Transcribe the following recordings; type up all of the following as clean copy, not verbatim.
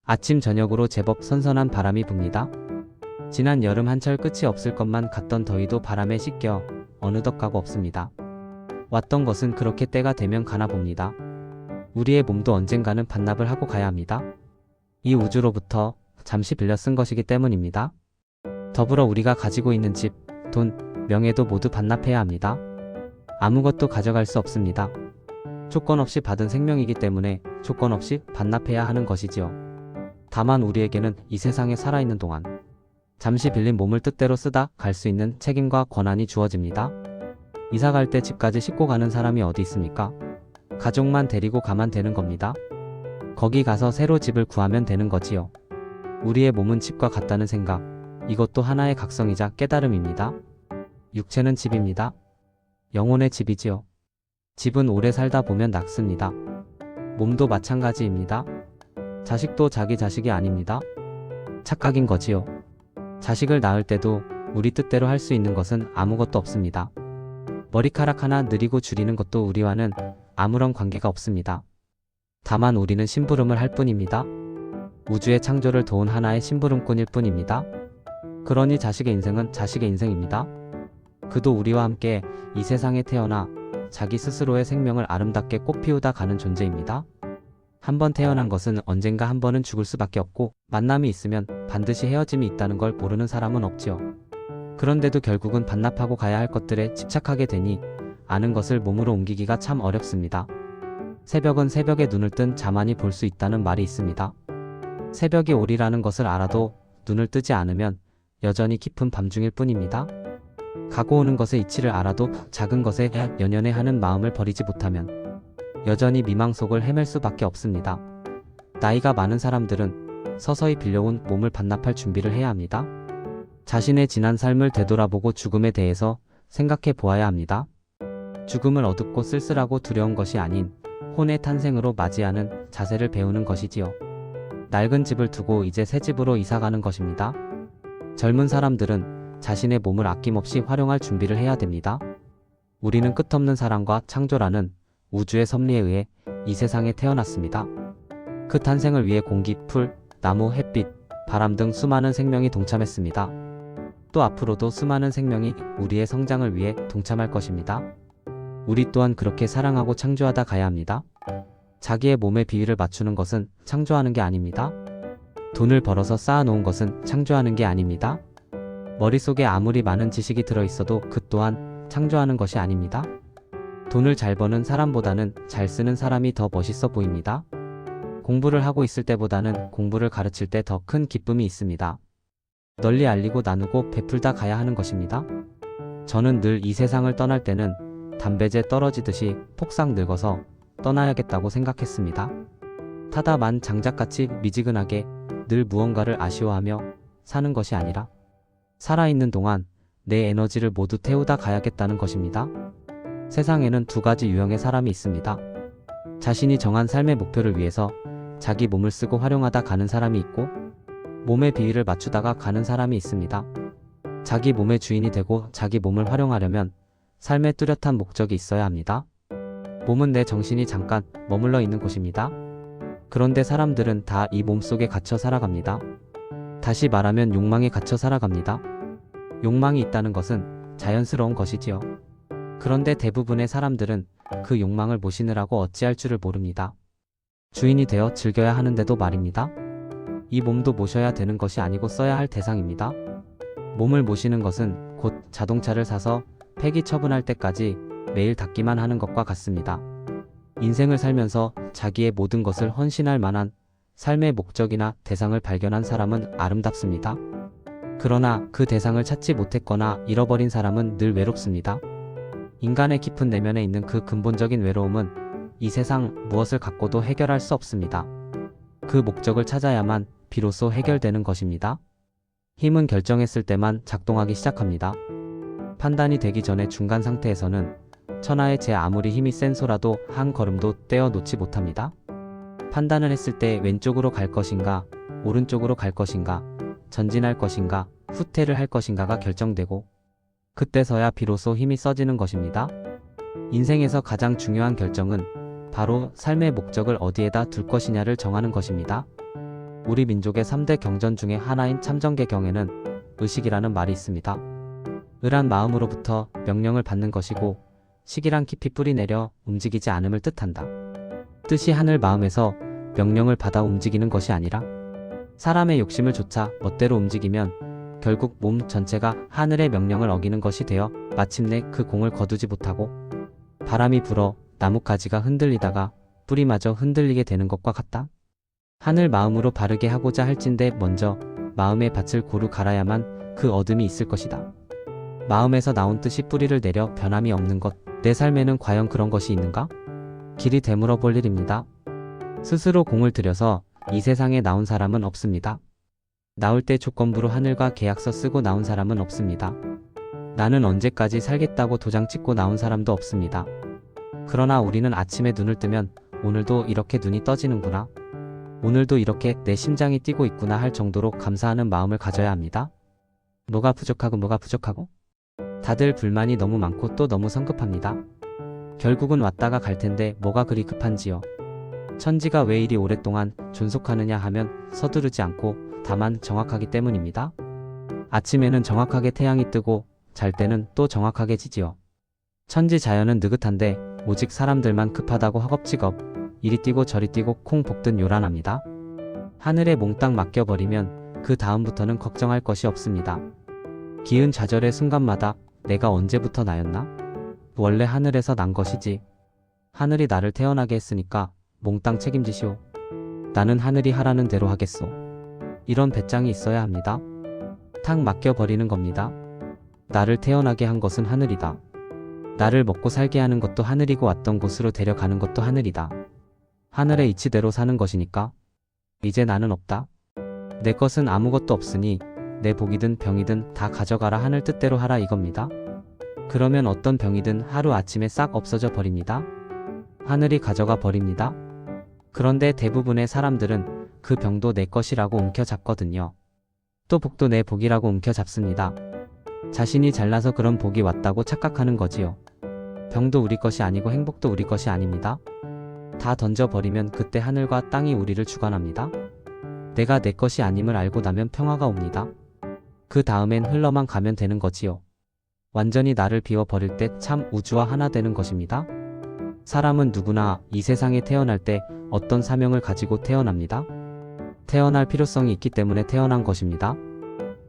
아침 저녁으로 제법 선선한 바람이 붑니다. 지난 여름 한철 끝이 없을 것만 같던 더위도 바람에 씻겨 어느덧 가고 없습니다. 왔던 것은 그렇게 때가 되면 가나 봅니다. 우리의 몸도 언젠가는 반납을 하고 가야 합니다. 이 우주로부터 잠시 빌려 쓴 것이기 때문입니다. 더불어 우리가 가지고 있는 집, 돈, 명예도 모두 반납해야 합니다. 아무것도 가져갈 수 없습니다. 조건 없이 받은 생명이기 때문에 조건 없이 반납해야 하는 것이지요. 다만 우리에게는 이 세상에 살아있는 동안 잠시 빌린 몸을 뜻대로 쓰다 갈 수 있는 책임과 권한이 주어집니다. 이사 갈 때 집까지 싣고 가는 사람이 어디 있습니까? 가족만 데리고 가면 되는 겁니다. 거기 가서 새로 집을 구하면 되는 거지요. 우리의 몸은 집과 같다는 생각, 이것도 하나의 각성이자 깨달음입니다. 육체는 집입니다. 영혼의 집이지요. 집은 오래 살다 보면 낡습니다. 몸도 마찬가지입니다. 자식도 자기 자식이 아닙니다. 착각인 거지요. 자식을 낳을 때도 우리 뜻대로 할 수 있는 것은 아무것도 없습니다. 머리카락 하나 느리고 줄이는 것도 우리와는 아무런 관계가 없습니다. 다만 우리는 심부름을 할 뿐입니다. 우주의 창조를 도운 하나의 심부름꾼일 뿐입니다. 그러니 자식의 인생은 자식의 인생입니다. 그도 우리와 함께 이 세상에 태어나 자기 스스로의 생명을 아름답게 꽃피우다 가는 존재입니다. 한번 태어난 것은 언젠가 한 번은 죽을 수밖에 없고 만남이 있으면 반드시 헤어짐이 있다는 걸 모르는 사람은 없지요. 그런데도 결국은 반납하고 가야 할 것들에 집착하게 되니 아는 것을 몸으로 옮기기가 참 어렵습니다. 새벽은 새벽에 눈을 뜬 자만이 볼 수 있다는 말이 있습니다. 새벽이 오리라는 것을 알아도 눈을 뜨지 않으면 여전히 깊은 밤중일 뿐입니다. 가고 오는 것의 이치를 알아도 작은 것에 연연해하는 마음을 버리지 못하면 여전히 미망 속을 헤맬 수밖에 없습니다. 나이가 많은 사람들은 서서히 빌려온 몸을 반납할 준비를 해야 합니다. 자신의 지난 삶을 되돌아보고 죽음에 대해서 생각해 보아야 합니다. 죽음을 어둡고 쓸쓸하고 두려운 것이 아닌 혼의 탄생으로 맞이하는 자세를 배우는 것이지요. 낡은 집을 두고 이제 새 집으로 이사가는 것입니다. 젊은 사람들은 자신의 몸을 아낌없이 활용할 준비를 해야 됩니다. 우리는 끝없는 사랑과 창조라는 우주의 섭리에 의해 이 세상에 태어났습니다. 그 탄생을 위해 공기, 풀, 나무, 햇빛, 바람 등 수많은 생명이 동참했습니다. 또 앞으로도 수많은 생명이 우리의 성장을 위해 동참할 것입니다. 우리 또한 그렇게 사랑하고 창조하다 가야 합니다. 자기의 몸에 비위를 맞추는 것은 창조하는 게 아닙니다. 돈을 벌어서 쌓아놓은 것은 창조하는 게 아닙니다. 머릿속에 아무리 많은 지식이 들어있어도 그 또한 창조하는 것이 아닙니다. 돈을 잘 버는 사람보다는 잘 쓰는 사람이 더 멋있어 보입니다. 공부를 하고 있을 때보다는 공부를 가르칠 때 더 큰 기쁨이 있습니다. 널리 알리고 나누고 베풀다 가야 하는 것입니다. 저는 늘 이 세상을 떠날 때는 담배재 떨어지듯이 폭삭 늙어서 떠나야겠다고 생각했습니다. 타다만 장작같이 미지근하게 늘 무언가를 아쉬워하며 사는 것이 아니라 살아있는 동안 내 에너지를 모두 태우다 가야겠다는 것입니다. 세상에는 두 가지 유형의 사람이 있습니다. 자신이 정한 삶의 목표를 위해서 자기 몸을 쓰고 활용하다 가는 사람이 있고 몸의 비위를 맞추다가 가는 사람이 있습니다. 자기 몸의 주인이 되고 자기 몸을 활용하려면 삶에 뚜렷한 목적이 있어야 합니다. 몸은 내 정신이 잠깐 머물러 있는 곳입니다. 그런데 사람들은 다 이 몸 속에 갇혀 살아갑니다. 다시 말하면 욕망에 갇혀 살아갑니다. 욕망이 있다는 것은 자연스러운 것이지요. 그런데 대부분의 사람들은 그 욕망을 모시느라고 어찌할 줄을 모릅니다. 주인이 되어 즐겨야 하는데도 말입니다. 이 몸도 모셔야 되는 것이 아니고 써야 할 대상입니다. 몸을 모시는 것은 곧 자동차를 사서 폐기 처분할 때까지 매일 닦기만 하는 것과 같습니다. 인생을 살면서 자기의 모든 것을 헌신할 만한 삶의 목적이나 대상을 발견한 사람은 아름답습니다. 그러나 그 대상을 찾지 못했거나 잃어버린 사람은 늘 외롭습니다. 인간의 깊은 내면에 있는 그 근본적인 외로움은 이 세상 무엇을 갖고도 해결할 수 없습니다. 그 목적을 찾아야만 비로소 해결되는 것입니다. 힘은 결정했을 때만 작동하기 시작합니다. 판단이 되기 전에 중간 상태에서는 천하의 제 아무리 힘이 센 소라도 한 걸음도 떼어 놓지 못합니다. 판단을 했을 때 왼쪽으로 갈 것인가, 오른쪽으로 갈 것인가, 전진할 것인가, 후퇴를 할 것인가가 결정되고 그때서야 비로소 힘이 써지는 것입니다. 인생에서 가장 중요한 결정은 바로 삶의 목적을 어디에다 둘 것이냐를 정하는 것입니다. 우리 민족의 3대 경전 중에 하나인 참전계경에는 의식이라는 말이 있습니다. 의란 마음으로부터 명령을 받는 것이고 식이란 깊이 뿌리 내려 움직이지 않음을 뜻한다. 뜻이 하늘 마음에서 명령을 받아 움직이는 것이 아니라 사람의 욕심을 좇아 멋대로 움직이면 결국 몸 전체가 하늘의 명령을 어기는 것이 되어 마침내 그 공을 거두지 못하고 바람이 불어 나뭇가지가 흔들리다가 뿌리마저 흔들리게 되는 것과 같다. 하늘 마음으로 바르게 하고자 할진대 먼저 마음의 밭을 고루 갈아야만 그 어둠이 있을 것이다. 마음에서 나온 뜻이 뿌리를 내려 변함이 없는 것, 내 삶에는 과연 그런 것이 있는가? 길이 되물어 볼 일입니다. 스스로 공을 들여서 이 세상에 나온 사람은 없습니다. 나올 때 조건부로 하늘과 계약서 쓰고 나온 사람은 없습니다. 나는 언제까지 살겠다고 도장 찍고 나온 사람도 없습니다. 그러나 우리는 아침에 눈을 뜨면 오늘도 이렇게 눈이 떠지는구나. 오늘도 이렇게 내 심장이 뛰고 있구나 할 정도로 감사하는 마음을 가져야 합니다. 뭐가 부족하고? 다들 불만이 너무 많고 또 너무 성급합니다. 결국은 왔다가 갈 텐데 뭐가 그리 급한지요. 천지가 왜 이리 오랫동안 존속하느냐 하면 서두르지 않고 다만 정확하기 때문입니다. 아침에는 정확하게 태양이 뜨고 잘 때는 또 정확하게 지지요. 천지 자연은 느긋한데 오직 사람들만 급하다고 허겁지겁 이리 뛰고 저리 뛰고 콩 볶듯 요란합니다. 하늘에 몽땅 맡겨버리면 그 다음부터는 걱정할 것이 없습니다. 기은 좌절의 순간마다 내가 언제부터 나였나? 원래 하늘에서 난 것이지. 하늘이 나를 태어나게 했으니까 몽땅 책임지시오. 나는 하늘이 하라는 대로 하겠소. 이런 배짱이 있어야 합니다. 탁 맡겨버리는 겁니다. 나를 태어나게 한 것은 하늘이다. 나를 먹고 살게 하는 것도 하늘이고 왔던 곳으로 데려가는 것도 하늘이다. 하늘의 이치대로 사는 것이니까 이제 나는 없다. 내 것은 아무것도 없으니 내 복이든 병이든 다 가져가라 하늘 뜻대로 하라 이겁니다. 그러면 어떤 병이든 하루아침에 싹 없어져 버립니다. 하늘이 가져가 버립니다. 그런데 대부분의 사람들은 그 병도 내 것이라고 움켜잡거든요. 또 복도 내 복이라고 움켜잡습니다. 자신이 잘나서 그런 복이 왔다고 착각하는 거지요. 병도 우리 것이 아니고 행복도 우리 것이 아닙니다. 다 던져버리면 그때 하늘과 땅이 우리를 주관합니다. 내가 내 것이 아님을 알고 나면 평화가 옵니다. 그 다음엔 흘러만 가면 되는 거지요. 완전히 나를 비워버릴 때 참 우주와 하나 되는 것입니다. 사람은 누구나 이 세상에 태어날 때 어떤 사명을 가지고 태어납니다. 태어날 필요성이 있기 때문에 태어난 것입니다.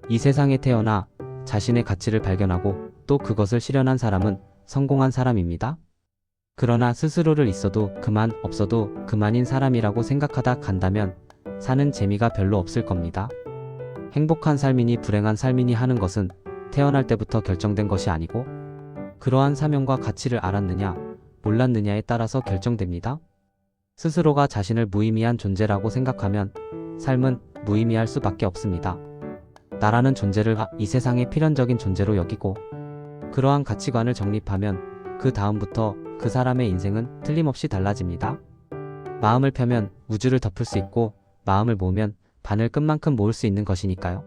이 세상에 태어나 자신의 가치를 발견하고 또 그것을 실현한 사람은 성공한 사람입니다. 그러나 스스로를 있어도 그만 없어도 그만인 사람이라고 생각하다 간다면 사는 재미가 별로 없을 겁니다. 행복한 삶이니 불행한 삶이니 하는 것은 태어날 때부터 결정된 것이 아니고 그러한 사명과 가치를 알았느냐 몰랐느냐에 따라서 결정됩니다. 스스로가 자신을 무의미한 존재라고 생각하면 삶은 무의미할 수밖에 없습니다. 나라는 존재를 이 세상의 필연적인 존재로 여기고 그러한 가치관을 정립하면 그 다음부터 그 사람의 인생은 틀림없이 달라집니다. 마음을 펴면 우주를 덮을 수 있고 마음을 모으면 바늘 끝만큼 모을 수 있는 것이니까요.